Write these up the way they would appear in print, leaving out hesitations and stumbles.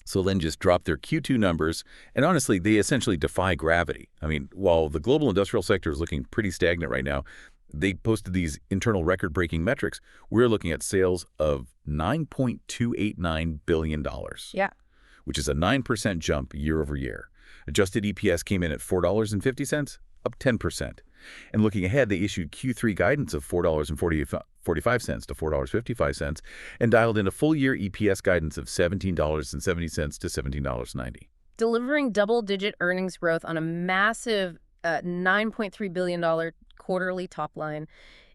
So Linde just dropped their Q2 numbers, and honestly, they essentially defy gravity. I mean, while the global industrial sector is looking pretty stagnant right now, they posted these internal record-breaking metrics. We're looking at sales of $9.289 billion, Yeah. which is a 9% jump year over year. Adjusted EPS came in at $4.50, up 10%. And looking ahead, they issued Q3 guidance of $4.45 to $4.55 and dialed in a full-year EPS guidance of $17.70 to $17.90. Delivering double-digit earnings growth on a massive $9.3 billion quarterly top line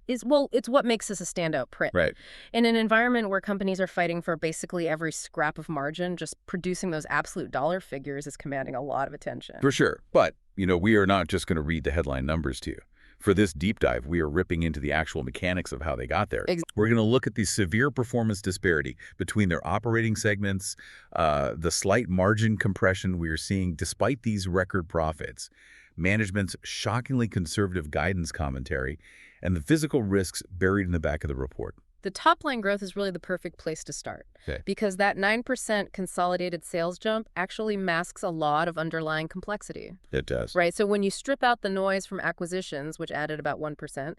is, well, it's what makes this a standout print. Right. In an environment where companies are fighting for basically every scrap of margin, just producing those absolute dollar figures is commanding a lot of attention. For sure. But, we are not just going to read the headline numbers to you. For this deep dive, we are ripping into the actual mechanics of how they got there. We're going to look at the severe performance disparity between their operating segments, the slight margin compression we are seeing despite these record profits, management's shockingly conservative guidance commentary, and the physical risks buried in the back of the report. The top-line growth is really the perfect place to start, because that 9% consolidated sales jump actually masks a lot of underlying complexity. It does. Right, so when you strip out the noise from acquisitions, which added about 1%,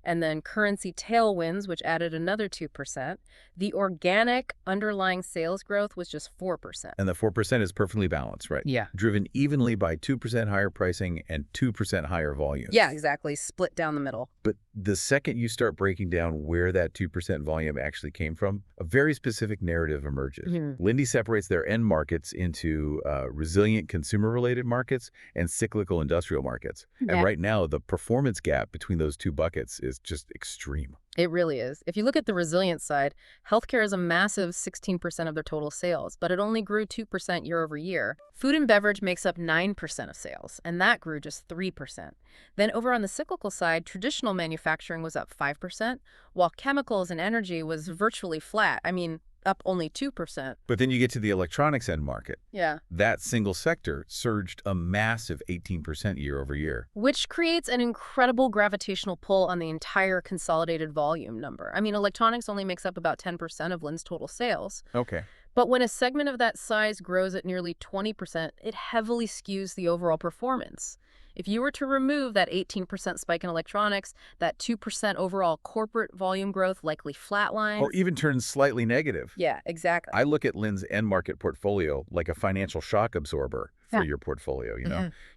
and then currency tailwinds, which added another 2%, the organic underlying sales growth was just 4%. And the 4% is perfectly balanced, right? Yeah. Driven evenly by 2% higher pricing and 2% higher volume. Yeah, exactly. Split down the middle. But the second you start breaking down where that 2% volume actually came from, a very specific narrative emerges. Linde separates their end markets into resilient consumer-related markets and cyclical industrial markets. And right now, the performance gap between those two buckets is just extreme. It really is. If you look at the resilient side, healthcare is a massive 16% of their total sales, but it only grew 2% year over year. Food and beverage makes up 9% of sales, and that grew just 3%. Then over on the cyclical side, traditional manufacturing was up 5%, while chemicals and energy was virtually flat. I mean, up only 2%. But then you get to the electronics end market. Yeah. That single sector surged a massive 18% year over year. Which creates an incredible gravitational pull on the entire consolidated volume number. I mean, electronics only makes up about 10% of Linde's total sales. Okay. But when a segment of that size grows at nearly 20%, it heavily skews the overall performance. If you were to remove that 18% spike in electronics, that 2% overall corporate volume growth likely flatlines. Or even turns slightly negative. Yeah, exactly. I look at Linde's end market portfolio like a financial shock absorber for your portfolio,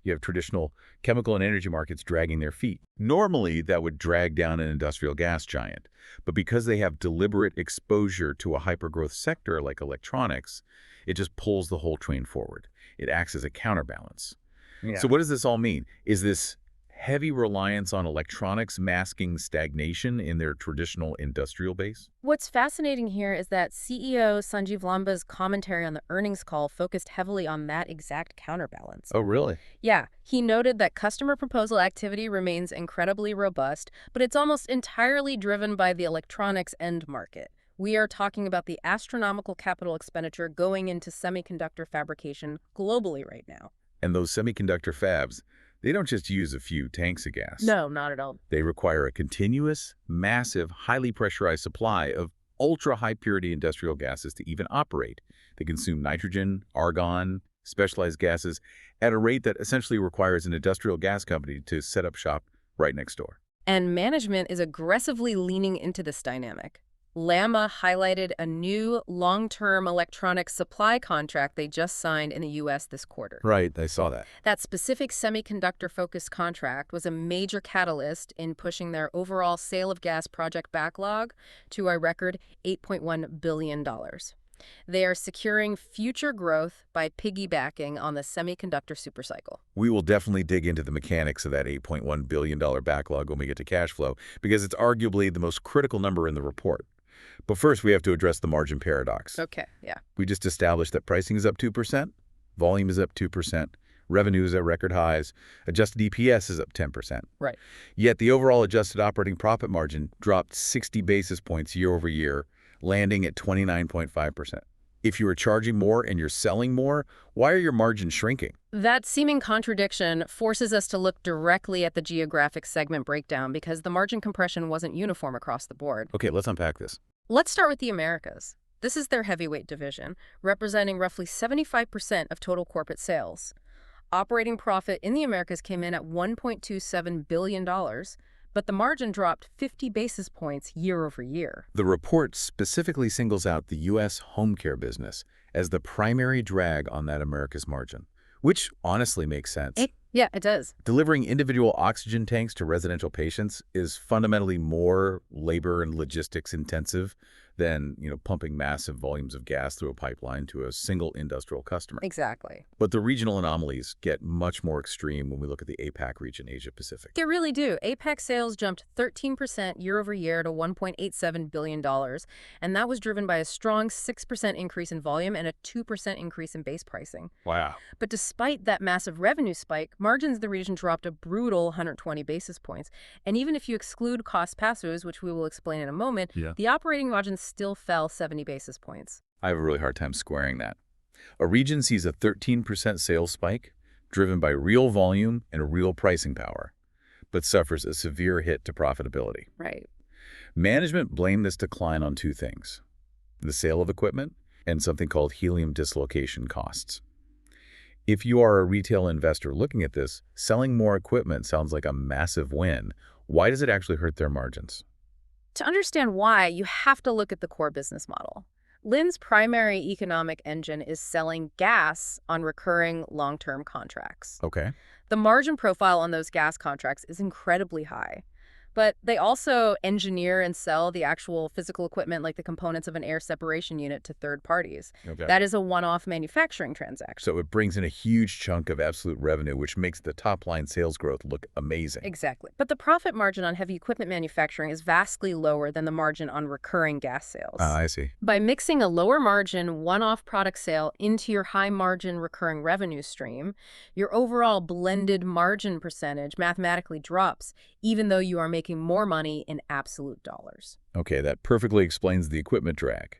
You have traditional chemical and energy markets dragging their feet. Normally, that would drag down an industrial gas giant. But because they have deliberate exposure to a hypergrowth sector like electronics, it just pulls the whole train forward. It acts as a counterbalance. Yeah. So what does this all mean? Is this heavy reliance on electronics masking stagnation in their traditional industrial base? What's fascinating here is that CEO Sanjeev Lamba's commentary on the earnings call focused heavily on that exact counterbalance. Oh, really? Yeah. He noted that customer proposal activity remains incredibly robust, but it's almost entirely driven by the electronics end market. We are talking about the astronomical capital expenditure going into semiconductor fabrication globally right now. And those semiconductor fabs, they don't just use a few tanks of gas. No, not at all. They require a continuous, massive, highly pressurized supply of ultra-high purity industrial gases to even operate. They consume nitrogen, argon, specialized gases at a rate that essentially requires an industrial gas company to set up shop right next door. And management is aggressively leaning into this dynamic. Lamba highlighted a new long-term electronics supply contract they just signed in the U.S. this quarter. Right, I saw that. That specific semiconductor-focused contract was a major catalyst in pushing their overall sale of gas project backlog to a record $8.1 billion. They are securing future growth by piggybacking on the semiconductor supercycle. We will definitely dig into the mechanics of that $8.1 billion backlog when we get to cash flow, because it's arguably the most critical number in the report. But first, we have to address the margin paradox. Okay, yeah. We just established that pricing is up 2%, volume is up 2%, revenue is at record highs, adjusted EPS is up 10%. Right. Yet the overall adjusted operating profit margin dropped 60 basis points year over year, landing at 29.5%. If you are charging more and you're selling more, why are your margins shrinking? That seeming contradiction forces us to look directly at the geographic segment breakdown because the margin compression wasn't uniform across the board. Okay, let's unpack this. Let's start with the Americas. This is their heavyweight division, representing roughly 75% of total corporate sales. Operating profit in the Americas came in at $1.27 billion, but the margin dropped 50 basis points year over year. The report specifically singles out the U.S. home care business as the primary drag on that Americas margin, which honestly makes sense. Yeah, it does. Delivering individual oxygen tanks to residential patients is fundamentally more labor and logistics intensive than, pumping massive volumes of gas through a pipeline to a single industrial customer. Exactly. But the regional anomalies get much more extreme when we look at the APAC region, Asia Pacific. They really do. APAC sales jumped 13% year over year to $1.87 billion, and that was driven by a strong 6% increase in volume and a 2% increase in base pricing. Wow. But despite that massive revenue spike, margins in the region dropped a brutal 120 basis points. And even if you exclude cost pass-throughs, which we will explain in a moment, the operating margins still fell 70 basis points. I have a really hard time squaring that. A region sees a 13% sales spike, driven by real volume and real pricing power, but suffers a severe hit to profitability. Right. Management blamed this decline on two things: the sale of equipment and something called helium dislocation costs. If you are a retail investor looking at this, selling more equipment sounds like a massive win. Why does it actually hurt their margins? To understand why, you have to look at the core business model. Linde's primary economic engine is selling gas on recurring long-term contracts. Okay. The margin profile on those gas contracts is incredibly high. But they also engineer and sell the actual physical equipment like the components of an air separation unit to third parties. Okay. That is a one-off manufacturing transaction. So it brings in a huge chunk of absolute revenue, which makes the top-line sales growth look amazing. Exactly. But the profit margin on heavy equipment manufacturing is vastly lower than the margin on recurring gas sales. I see. By mixing a lower margin one-off product sale into your high-margin recurring revenue stream, your overall blended margin percentage mathematically drops, even though you are making more money in absolute dollars. Okay, that perfectly explains the equipment drag.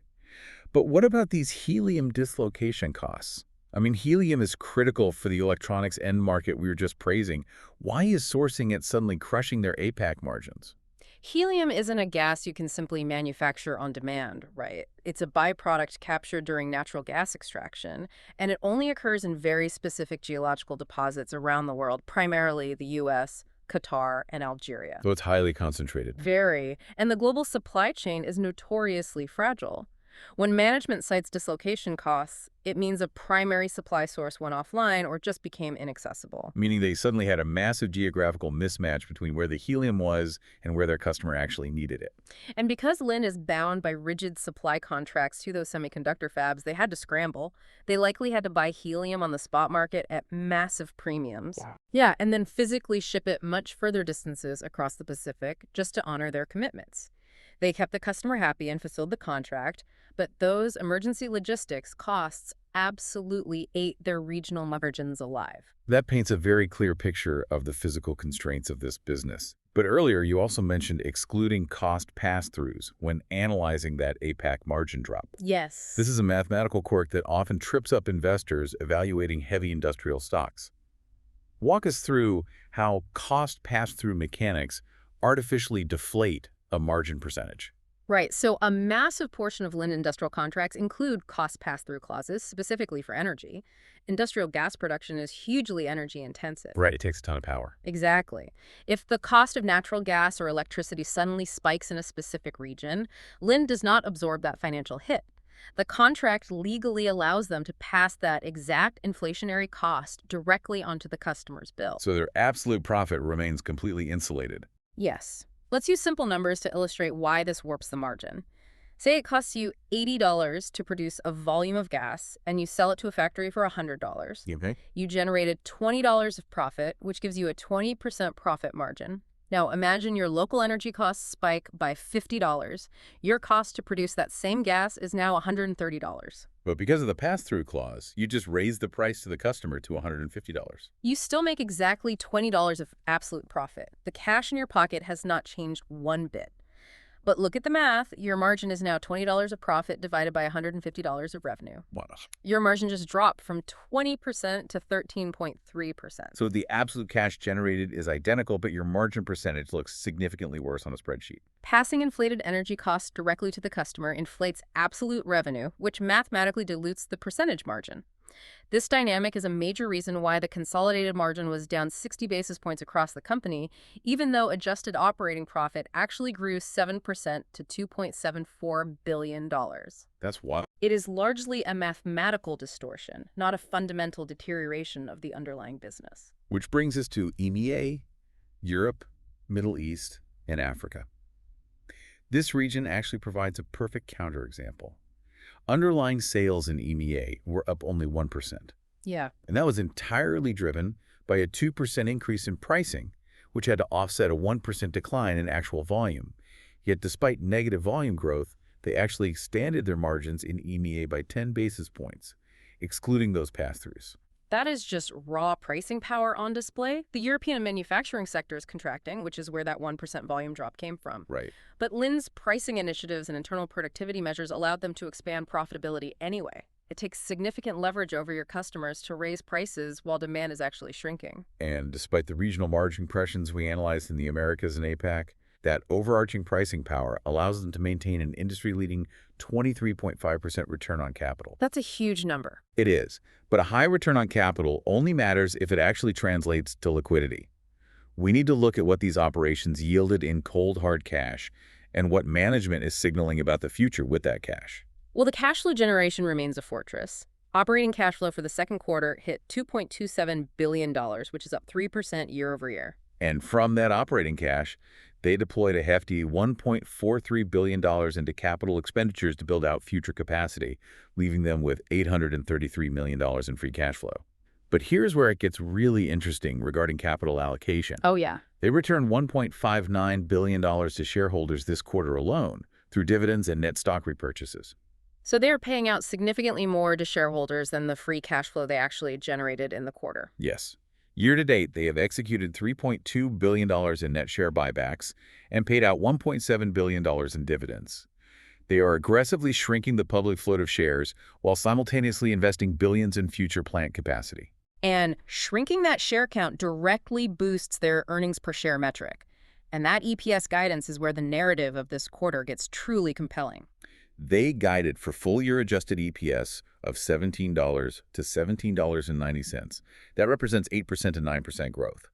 But what about these helium dislocation costs? I mean, helium is critical for the electronics end market we were just praising. Why is sourcing it suddenly crushing their APAC margins? Helium isn't a gas you can simply manufacture on demand, right? It's a byproduct captured during natural gas extraction, and it only occurs in very specific geological deposits around the world, primarily the U.S., Qatar, and Algeria. So it's highly concentrated. Very. And the global supply chain is notoriously fragile. When management cites dislocation costs, it means a primary supply source went offline or just became inaccessible. Meaning they suddenly had a massive geographical mismatch between where the helium was and where their customer actually needed it. And because Linde is bound by rigid supply contracts to those semiconductor fabs, they had to scramble. They likely had to buy helium on the spot market at massive premiums. Wow. Yeah, and then physically ship it much further distances across the Pacific just to honor their commitments. They kept the customer happy and fulfilled the contract, but those emergency logistics costs absolutely ate their regional margins alive. That paints a very clear picture of the physical constraints of this business. But earlier, you also mentioned excluding cost pass-throughs when analyzing that APAC margin drop. Yes. This is a mathematical quirk that often trips up investors evaluating heavy industrial stocks. Walk us through how cost pass-through mechanics artificially deflate a margin percentage. Right. So a massive portion of Linde industrial contracts include cost pass-through clauses, specifically for energy. Industrial gas production is hugely energy intensive. Right, it takes a ton of power. Exactly. If the cost of natural gas or electricity suddenly spikes in a specific region, Linde does not absorb that financial hit. The contract legally allows them to pass that exact inflationary cost directly onto the customer's bill. So their absolute profit remains completely insulated. Yes. Let's use simple numbers to illustrate why this warps the margin. Say it costs you $80 to produce a volume of gas, and you sell it to a factory for $100. Okay. You generated $20 of profit, which gives you a 20% profit margin. Now imagine your local energy costs spike by $50. Your cost to produce that same gas is now $130. But because of the pass-through clause, you just raise the price to the customer to $150. You still make exactly $20 of absolute profit. The cash in your pocket has not changed one bit. But look at the math. Your margin is now $20 of profit divided by $150 of revenue. Wow. Your margin just dropped from 20% to 13.3%. So the absolute cash generated is identical, but your margin percentage looks significantly worse on a spreadsheet. Passing inflated energy costs directly to the customer inflates absolute revenue, which mathematically dilutes the percentage margin. This dynamic is a major reason why the consolidated margin was down 60 basis points across the company, even though adjusted operating profit actually grew 7% to $2.74 billion. That's wild. It is largely a mathematical distortion, not a fundamental deterioration of the underlying business. Which brings us to EMEA, Europe, Middle East, and Africa. This region actually provides a perfect counterexample. Underlying sales in EMEA were up only 1%. Yeah. And that was entirely driven by a 2% increase in pricing, which had to offset a 1% decline in actual volume. Yet despite negative volume growth, they actually expanded their margins in EMEA by 10 basis points, excluding those pass-throughs. That is just raw pricing power on display. The European manufacturing sector is contracting, which is where that 1% volume drop came from. Right. But Linde's pricing initiatives and internal productivity measures allowed them to expand profitability anyway. It takes significant leverage over your customers to raise prices while demand is actually shrinking. And despite the regional margin compressions we analyzed in the Americas and APAC, that overarching pricing power allows them to maintain an industry-leading 23.5% return on capital. That's a huge number. It is, but a high return on capital only matters if it actually translates to liquidity. We need to look at what these operations yielded in cold, hard cash and what management is signaling about the future with that cash. Well, the cash flow generation remains a fortress. Operating cash flow for the second quarter hit $2.27 billion, which is up 3% year over year. And from that operating cash, they deployed a hefty $1.43 billion into capital expenditures to build out future capacity, leaving them with $833 million in free cash flow. But here's where it gets really interesting regarding capital allocation. Oh, yeah. They returned $1.59 billion to shareholders this quarter alone through dividends and net stock repurchases. So they are paying out significantly more to shareholders than the free cash flow they actually generated in the quarter. Yes. Year to date, they have executed $3.2 billion in net share buybacks and paid out $1.7 billion in dividends. They are aggressively shrinking the public float of shares while simultaneously investing billions in future plant capacity. And shrinking that share count directly boosts their earnings per share metric. And that EPS guidance is where the narrative of this quarter gets truly compelling. They guided for full-year adjusted EPS of $17 to $17.90. That represents 8% to 9% growth.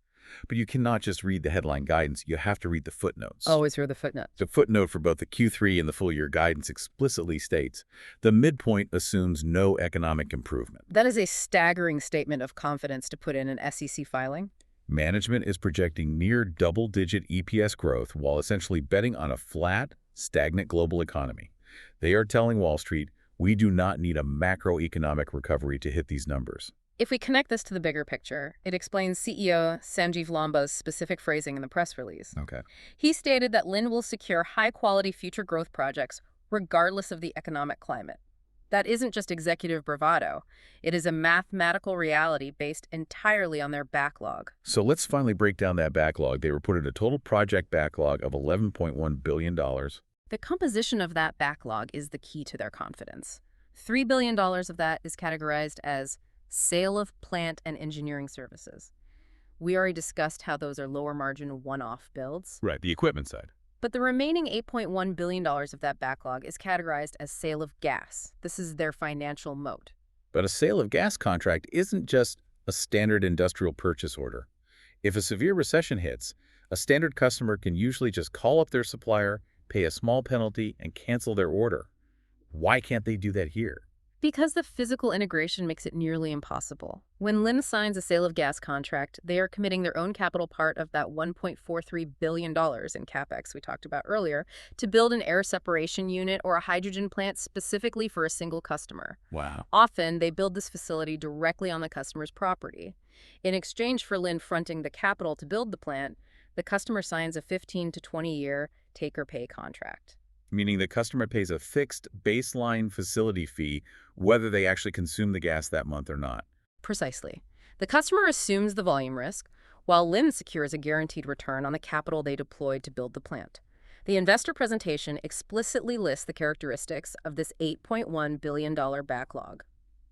But you cannot just read the headline guidance. You have to read the footnotes. Always read the footnotes. The footnote for both the Q3 and the full-year guidance explicitly states, the midpoint assumes no economic improvement. That is a staggering statement of confidence to put in an SEC filing. Management is projecting near double-digit EPS growth while essentially betting on a flat, stagnant global economy. They are telling Wall Street, we do not need a macroeconomic recovery to hit these numbers. If we connect this to the bigger picture, it explains CEO Sanjeev Lamba's specific phrasing in the press release. Okay. He stated that Linde will secure high-quality future growth projects regardless of the economic climate. That isn't just executive bravado. It is a mathematical reality based entirely on their backlog. So let's finally break down that backlog. They reported a total project backlog of $11.1 billion. The composition of that backlog is the key to their confidence. $3 billion of that is categorized as sale of plant and engineering services. We already discussed how those are lower margin one-off builds. Right, the equipment side. But the remaining $8.1 billion of that backlog is categorized as sale of gas. This is their financial moat. But a sale of gas contract isn't just a standard industrial purchase order. If a severe recession hits, a standard customer can usually just call up their supplier, pay a small penalty, and cancel their order. Why can't they do that here? Because the physical integration makes it nearly impossible. When Linde signs a sale of gas contract, they are committing their own capital part of that $1.43 billion in CapEx we talked about earlier to build an air separation unit or a hydrogen plant specifically for a single customer. Wow. Often, they build this facility directly on the customer's property. In exchange for Linde fronting the capital to build the plant, the customer signs a 15 to 20-year take-or-pay contract. Meaning the customer pays a fixed baseline facility fee whether they actually consume the gas that month or not. Precisely. The customer assumes the volume risk, while Linde secures a guaranteed return on the capital they deployed to build the plant. The investor presentation explicitly lists the characteristics of this $8.1 billion backlog: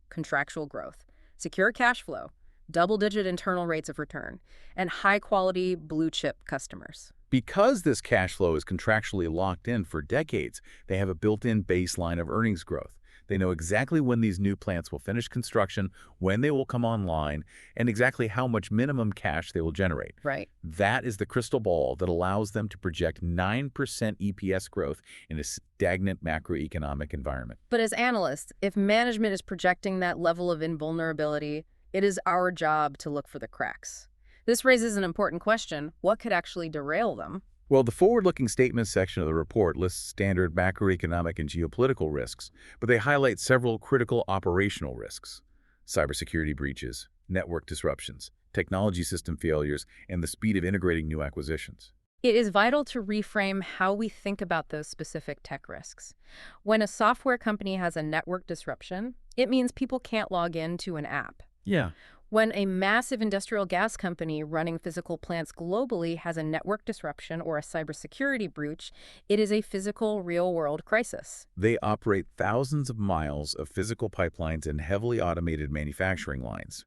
contractual growth, secure cash flow, double-digit internal rates of return, and high-quality blue-chip customers. Because this cash flow is contractually locked in for decades, they have a built-in baseline of earnings growth. They know exactly when these new plants will finish construction, when they will come online, and exactly how much minimum cash they will generate. Right. That is the crystal ball that allows them to project 9% EPS growth in a stagnant macroeconomic environment. But as analysts, if management is projecting that level of invulnerability, it is our job to look for the cracks. This raises an important question: what could actually derail them? Well, the forward-looking statements section of the report lists standard macroeconomic and geopolitical risks, but they highlight several critical operational risks: cybersecurity breaches, network disruptions, technology system failures, and the speed of integrating new acquisitions. It is vital to reframe how we think about those specific tech risks. When a software company has a network disruption, it means people can't log into an app. Yeah. When a massive industrial gas company running physical plants globally has a network disruption or a cybersecurity breach, it is a physical, real-world crisis. They operate thousands of miles of physical pipelines and heavily automated manufacturing lines.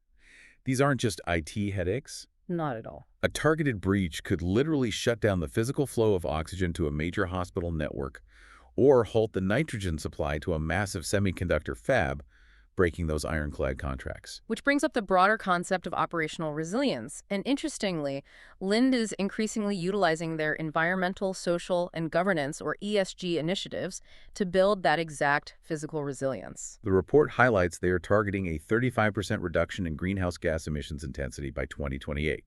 These aren't just IT headaches. Not at all. A targeted breach could literally shut down the physical flow of oxygen to a major hospital network or halt the nitrogen supply to a massive semiconductor fab, breaking those ironclad contracts. Which brings up the broader concept of operational resilience. And interestingly, Linde is increasingly utilizing their environmental, social, and governance, or ESG, initiatives to build that exact physical resilience. The report highlights they are targeting a 35% reduction in greenhouse gas emissions intensity by 2028.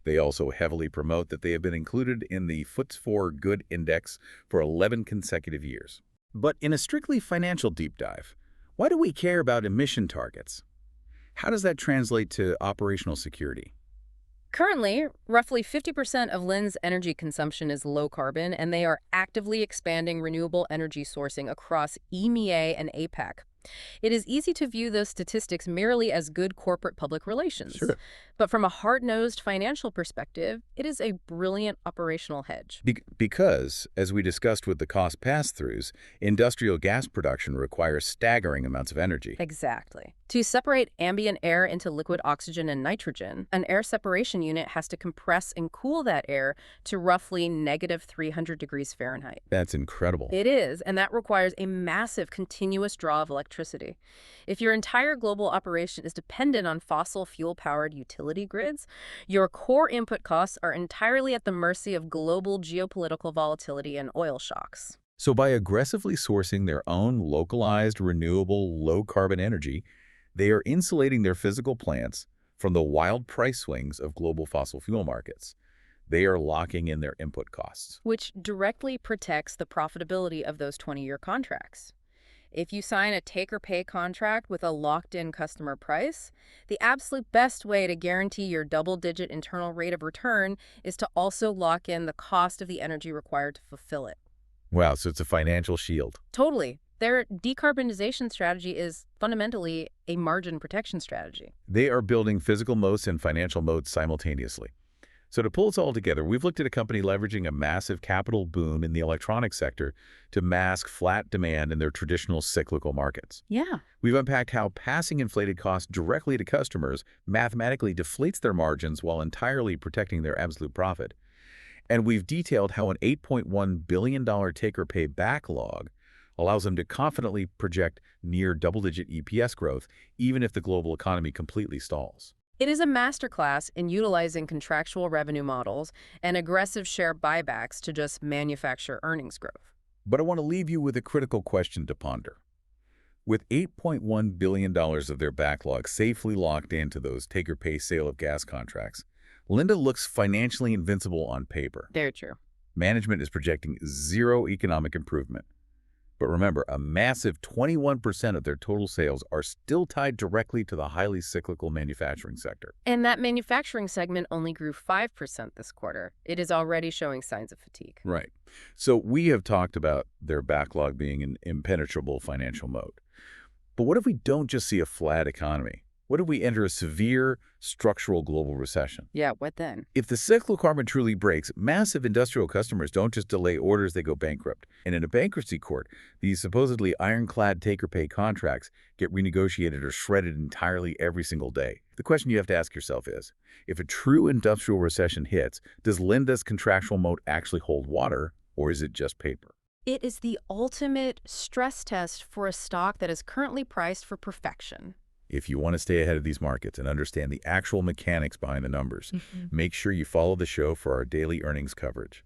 They also heavily promote that they have been included in the FTSE4Good Index for 11 consecutive years. But in a strictly financial deep dive, why do we care about emission targets? How does that translate to operational security? Currently, roughly 50% of Linde's energy consumption is low carbon, and they are actively expanding renewable energy sourcing across EMEA and APAC. It is easy to view those statistics merely as good corporate public relations. Sure. But from a hard-nosed financial perspective, it is a brilliant operational hedge. Because, as we discussed with the cost pass-throughs, industrial gas production requires staggering amounts of energy. Exactly. To separate ambient air into liquid oxygen and nitrogen, an air separation unit has to compress and cool that air to roughly -300 degrees Fahrenheit. That's incredible. It is, and that requires a massive continuous draw of electricity. If your entire global operation is dependent on fossil fuel-powered utility grids, your core input costs are entirely at the mercy of global geopolitical volatility and oil shocks. So by aggressively sourcing their own localized, renewable, low-carbon energy, they are insulating their physical plants from the wild price swings of global fossil fuel markets. They are locking in their input costs, which directly protects the profitability of those 20-year contracts. If you sign a take-or-pay contract with a locked-in customer price, the absolute best way to guarantee your double-digit internal rate of return is to also lock in the cost of the energy required to fulfill it. Wow, so it's a financial shield. Totally. Their decarbonization strategy is fundamentally a margin protection strategy. They are building physical moats and financial moats simultaneously. So to pull us all together, we've looked at a company leveraging a massive capital boom in the electronics sector to mask flat demand in their traditional cyclical markets. Yeah. We've unpacked how passing inflated costs directly to customers mathematically deflates their margins while entirely protecting their absolute profit. And we've detailed how an $8.1 billion take-or-pay backlog allows them to confidently project near double-digit EPS growth, even if the global economy completely stalls. It is a masterclass in utilizing contractual revenue models and aggressive share buybacks to just manufacture earnings growth. But I want to leave you with a critical question to ponder. With $8.1 billion of their backlog safely locked into those take-or-pay sale of gas contracts, Linde looks financially invincible on paper. Very true. Management is projecting zero economic improvement. But remember, a massive 21% of their total sales are still tied directly to the highly cyclical manufacturing sector. And that manufacturing segment only grew 5% this quarter. It is already showing signs of fatigue. Right. So we have talked about their backlog being an impenetrable financial moat. But what if we don't just see a flat economy? What if we enter a severe structural global recession? Yeah, what then? If the cyclical carbon truly breaks, massive industrial customers don't just delay orders, they go bankrupt. And in a bankruptcy court, these supposedly ironclad take-or-pay contracts get renegotiated or shredded entirely every single day. The question you have to ask yourself is, if a true industrial recession hits, does Linde's contractual moat actually hold water, or is it just paper? It is the ultimate stress test for a stock that is currently priced for perfection. If you want to stay ahead of these markets and understand the actual mechanics behind the numbers, make sure you follow the show for our daily earnings coverage.